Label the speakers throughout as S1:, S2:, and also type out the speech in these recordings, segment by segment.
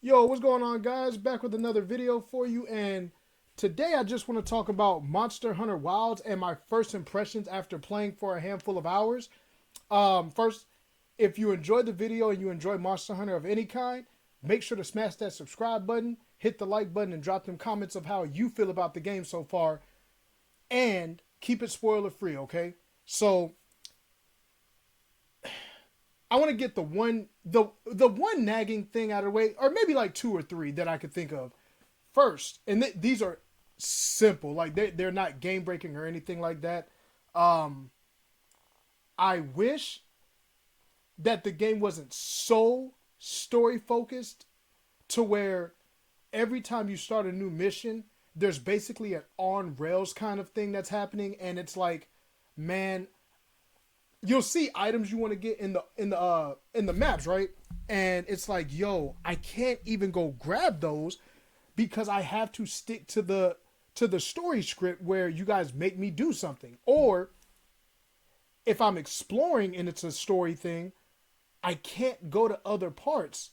S1: Yo, what's going on, guys? Back with another video for you, and today I just want to talk about Monster Hunter Wilds and my first impressions after playing for a handful of hours. First, if you enjoyed the video and you enjoy Monster Hunter of any kind, make sure to smash that subscribe button, hit the like button, and drop them comments of how you feel about the game so far, and keep it spoiler free, okay? So I want to get the one nagging thing out of the way, or maybe like two or three that I could think of first. And these are simple, like they're not game breaking or anything like that. Um, I wish that the game wasn't so story focused to where every time you start a new mission, there's basically an on rails kind of thing that's happening, and it's like, man, you'll see items you want to get in the maps, right? And it's like, yo, I can't even go grab those because I have to stick to the story script where you guys make me do something. Or if I'm exploring and it's a story thing, I can't go to other parts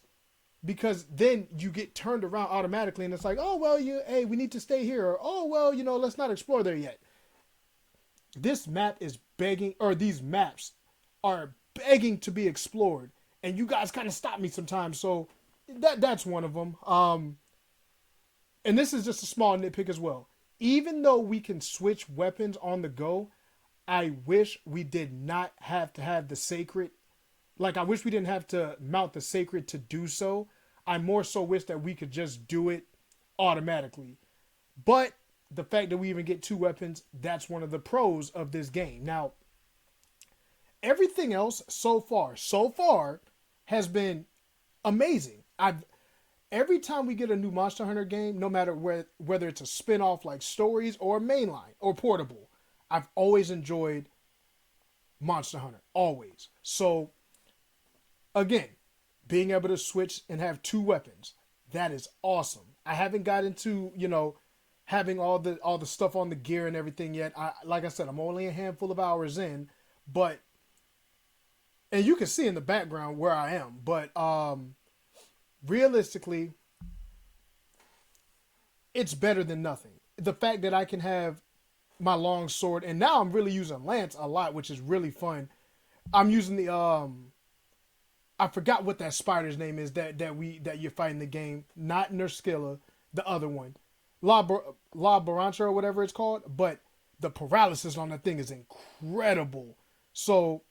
S1: because then you get turned around automatically and it's like, oh well, hey, we need to stay here, or oh well, let's not explore there yet. This map is begging, or these maps are begging to be explored, and you guys kind of stop me sometimes. So that's one of them. And this is just a small nitpick as well. Even though we can switch weapons on the go, I wish we did not have to have the sacred. Like, I wish we didn't have to mount the sacred to do so. I more so wish that we could just do it automatically. But the fact that we even get two weapons, that's one of the pros of this game. Now, everything else so far has been amazing. I've Every time we get a new Monster Hunter game, no matter whether it's a spin-off like Stories or mainline or portable, I've always enjoyed Monster Hunter. Always. So again, being able to switch and have two weapons, that is awesome. I haven't got into, having all the stuff on the gear and everything yet. Like I said, I'm only a handful of hours in, but and you can see in the background where I am, but realistically, it's better than nothing. The fact that I can have my long sword, and now I'm really using Lance a lot, which is really fun. I'm using the I forgot what that spider's name is that you're fighting the game. Not Nurskilla, the other one, La Barancha or whatever it's called. But the paralysis on that thing is incredible. So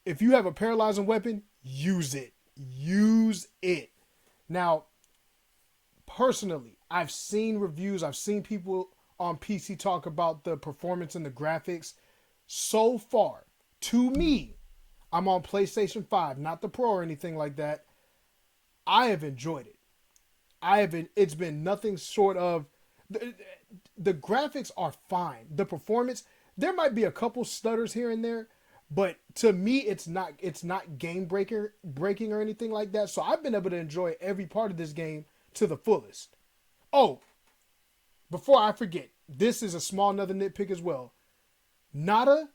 S1: if you have a paralyzing weapon, use it. Use it. Now, personally, I've seen reviews, I've seen people on PC talk about the performance and the graphics. So far, to me, I'm on PlayStation 5, not the Pro or anything like that. I have enjoyed it. It's been nothing short of the graphics are fine. The performance, there might be a couple stutters here and there, but to me it's not game breaking or anything like that. So I've been able to enjoy every part of this game to the fullest. Oh, before I forget, this is a small another nitpick as well. Nada,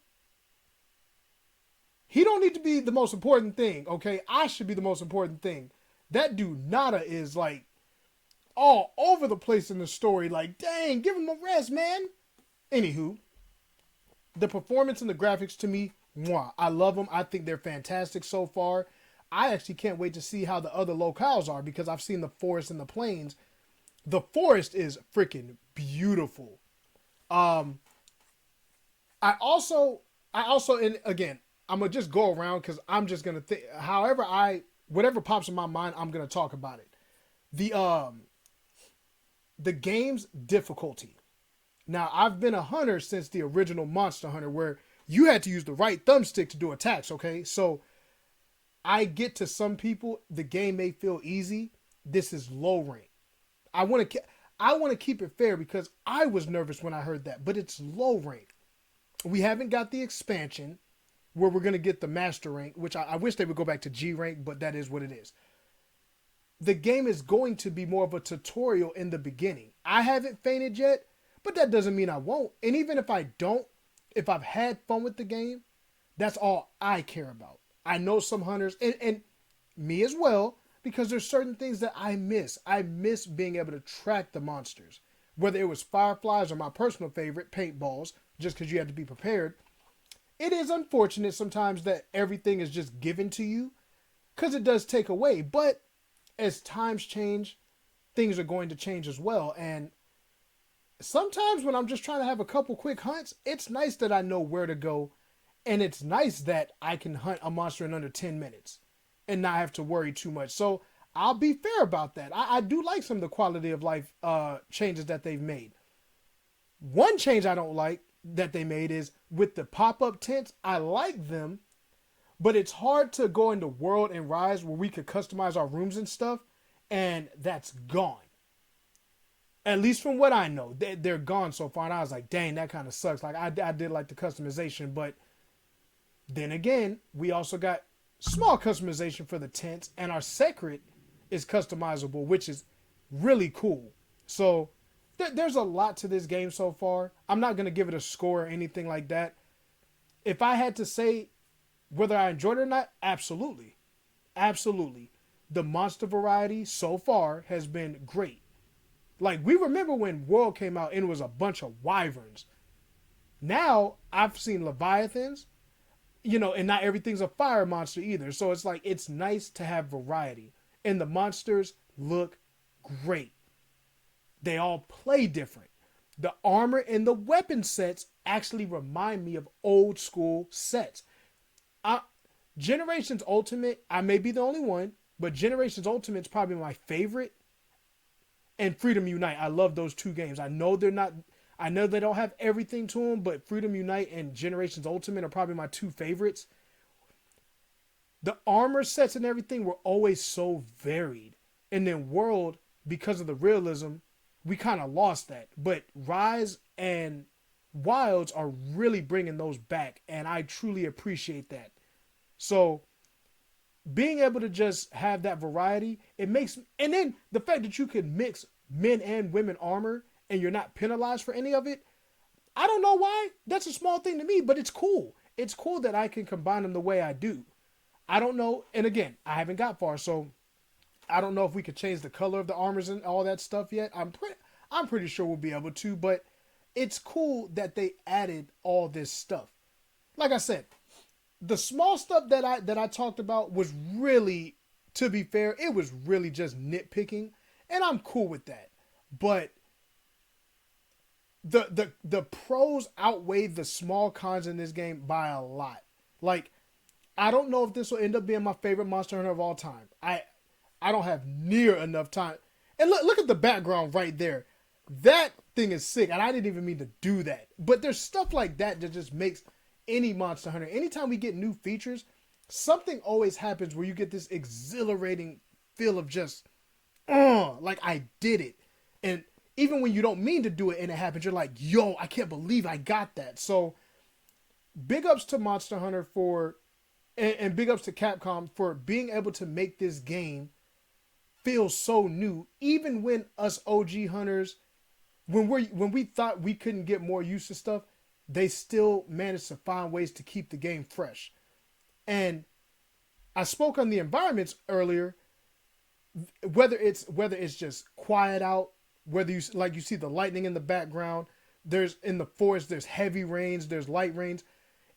S1: he don't need to be the most important thing, okay? I should be the most important thing. That dude Nada is like all over the place in the story. Like, dang, give him a rest, man. Anywho, the performance and the graphics to me, mwah, I love them. I think they're fantastic so far. I actually can't wait to see how the other locales are because I've seen the forest and the plains. The forest is freaking beautiful. Um, I also, and again, I'm gonna just go around because I'm just gonna think. Whatever pops in my mind, I'm gonna talk about it. The the game's difficulty. Now, I've been a hunter since the original Monster Hunter, where you had to use the right thumbstick to do attacks. Okay, so I get to some people, the game may feel easy. This is low rank. I want to I want to keep it fair because I was nervous when I heard that, but it's low rank. We haven't got the expansion where we're going to get the master rank, which I wish they would go back to G rank, but that is what it is. The game is going to be more of a tutorial in the beginning. I haven't fainted yet, but that doesn't mean I won't. And even if I don't, if I've had fun with the game, that's all I care about. I know some hunters, and me as well, because there's certain things that I miss. I miss being able to track the monsters, whether it was fireflies or my personal favorite, paintballs, just because you had to be prepared. It is unfortunate sometimes that everything is just given to you because it does take away. But as times change, things are going to change as well. And sometimes when I'm just trying to have a couple quick hunts, it's nice that I know where to go. And it's nice that I can hunt a monster in under 10 minutes and not have to worry too much. So I'll be fair about that. I do like some of the quality of life changes that they've made. One change I don't like that they made is with the pop-up tents. I like them, but it's hard to go into World and Rise where we could customize our rooms and stuff, and that's gone. At least from what I know, they're gone so far, and I was like, dang, that kind of sucks. Like, I did like the customization, but then again, we also got small customization for the tents, and our secret is customizable, which is really cool. So there's a lot to this game so far. I'm not going to give it a score or anything like that. If I had to say whether I enjoyed it or not, absolutely. Absolutely. The monster variety so far has been great. Like, we remember when World came out and it was a bunch of wyverns. Now, I've seen Leviathans, and not everything's a fire monster either. So it's like, it's nice to have variety. And the monsters look great. They all play different. The armor and the weapon sets actually remind me of old school sets. Generations Ultimate, I may be the only one, but Generations Ultimate is probably my favorite. And Freedom Unite, I love those two games. I know they don't have everything to them, but Freedom Unite and Generations Ultimate are probably my two favorites. The armor sets and everything were always so varied. And then World, because of the realism, we kind of lost that. But Rise and Wilds are really bringing those back, and I truly appreciate that. So being able to just have that variety, it makes, and then the fact that you can mix men and women armor and you're not penalized for any of it, I don't know why. That's a small thing to me, but it's cool. It's cool that I can combine them the way I do. I don't know, and again, I haven't got far, so I don't know if we could change the color of the armors and all that stuff yet. I'm pretty sure we'll be able to, but it's cool that they added all this stuff. Like I said, the small stuff that I talked about was really, to be fair, it was really just nitpicking, and I'm cool with that. But the pros outweigh the small cons in this game by a lot. Like, I don't know if this will end up being my favorite Monster Hunter of all time. I don't have near enough time. And look at the background right there. That thing is sick, and I didn't even mean to do that. But there's stuff like that just makes any Monster Hunter. Anytime we get new features, something always happens where you get this exhilarating feel of just, like I did it. And even when you don't mean to do it and it happens, you're like, yo, I can't believe I got that. So big ups to Monster Hunter and big ups to Capcom for being able to make this game feel so new, even when us OG hunters, when we thought we couldn't get more used to stuff, they still managed to find ways to keep the game fresh. And I spoke on the environments earlier, whether it's just quiet out, whether you see the lightning in the background, there's in the forest, there's heavy rains, there's light rains,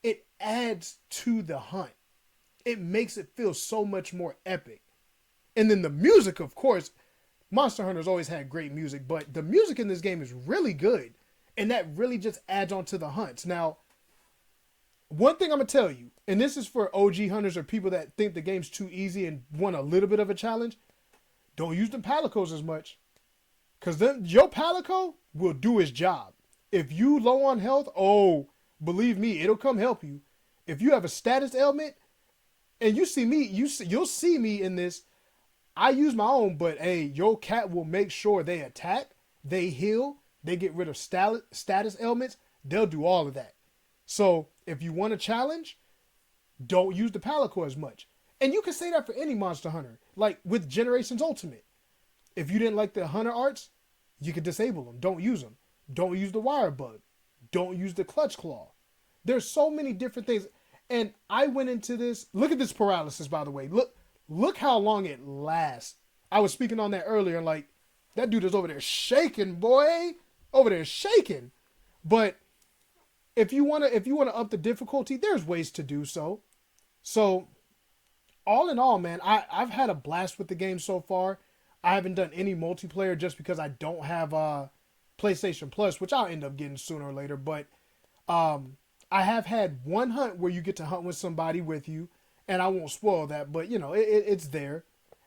S1: it adds to the hunt. It makes it feel so much more epic. And then the music, of course, Monster Hunter's always had great music, but the music in this game is really good. And that really just adds on to the hunts. Now, one thing I'm going to tell you, and this is for OG hunters or people that think the game's too easy and want a little bit of a challenge, don't use the palicos as much. Because then your palico will do its job. If you low on health, believe me, it'll come help you. If you have a status ailment, and you see me, you'll see me in this. I use my own, but hey, your cat will make sure they attack, they heal, they get rid of status ailments. They'll do all of that. So if you want a challenge, don't use the Palico as much. And you can say that for any Monster Hunter. Like with Generations Ultimate. If you didn't like the Hunter arts, you could disable them. Don't use them. Don't use the Wire Bug. Don't use the Clutch Claw. There's so many different things. And I went into this. Look at this paralysis, by the way. Look look how long it lasts. I was speaking on that earlier, like that dude is over there shaking, boy, over there shaking. But if you wanna up the difficulty, there's ways to do so. So all in all, man, I've had a blast with the game so far. I haven't done any multiplayer just because I don't have PlayStation Plus, which I'll end up getting sooner or later. But I have had one hunt where you get to hunt with somebody with you, and I won't spoil that, but you know it's there.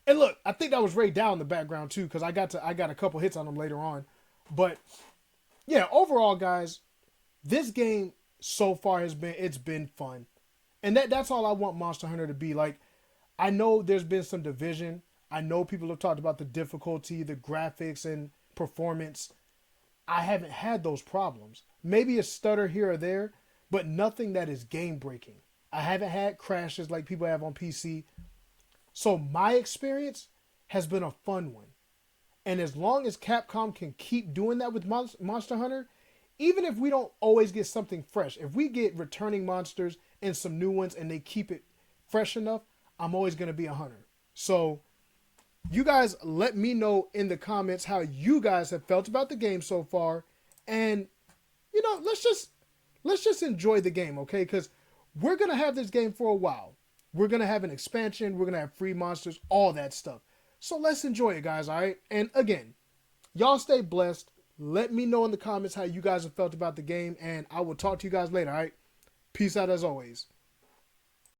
S1: And look, I think that was Ray Dow in the background too, because I got a couple hits on him later on. But yeah, overall, guys, this game so far it's been fun, and that's all I want Monster Hunter to be. Like, I know there's been some division. I know people have talked about the difficulty, the graphics, and performance. I haven't had those problems. Maybe a stutter here or there, but nothing that is game breaking. I haven't had crashes like people have on PC. So my experience has been a fun one. And as long as Capcom can keep doing that with Monster Hunter, even if we don't always get something fresh, if we get returning monsters and some new ones and they keep it fresh enough, I'm always going to be a hunter. So you guys let me know in the comments how you guys have felt about the game so far. And, you know, let's just enjoy the game, okay? Because we're going to have this game for a while. We're going to have an expansion. We're going to have free monsters, all that stuff. So let's enjoy it, guys, all right? And again, y'all stay blessed. Let me know in the comments how you guys have felt about the game, and I will talk to you guys later, all right? Peace out as always.